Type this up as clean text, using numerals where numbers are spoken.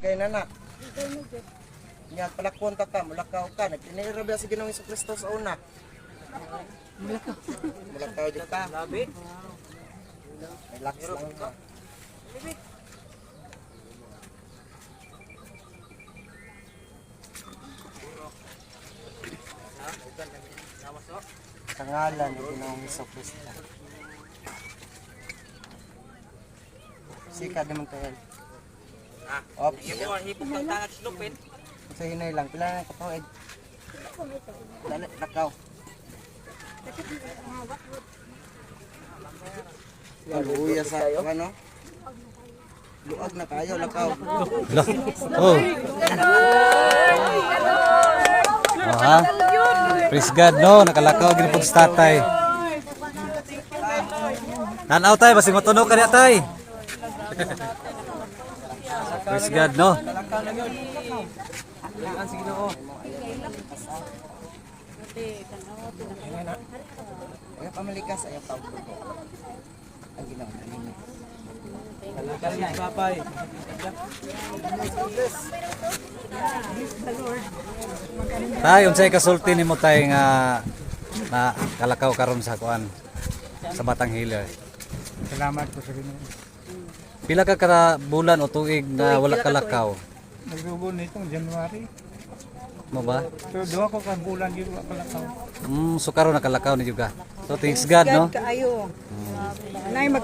kay nana. Nya palakpon ta ka, mulakaw ka. Nagtinira ba si Ginoong Kristo sa una? Mulakaw jud ka. Labi. Relax lang ka. Sa ngalan ni Ginoong Kristo. Sika naman tayo. Op. Hipok ng tangat slupin. Sa hinay lang. Pila na kapawid. Dali, lakaw. Luya sa ano? Luag na kayo, lakaw. Oh. Oh, ha? Praise God, no? Nakalakaw gini po sa tatay. Nanaw tay, basing matunog ka niya tay. Praise God, no? Ayaw pamalikas, ayaw pagod. Ang ginawa namin. Tay, unsay kasulti nimo tay nga na kalakaw karon sa kuan sa Batang Hill. Salamat po sa Ginoo. Pila ka kada bulan o tuig na wala kalakaw? Nagdugo nitong January. Mo ba? So duha ko ka bulan gyud wa pala ka. So karon nakalakaw ni juga. So thanks God, no? Kaayo. Nay mag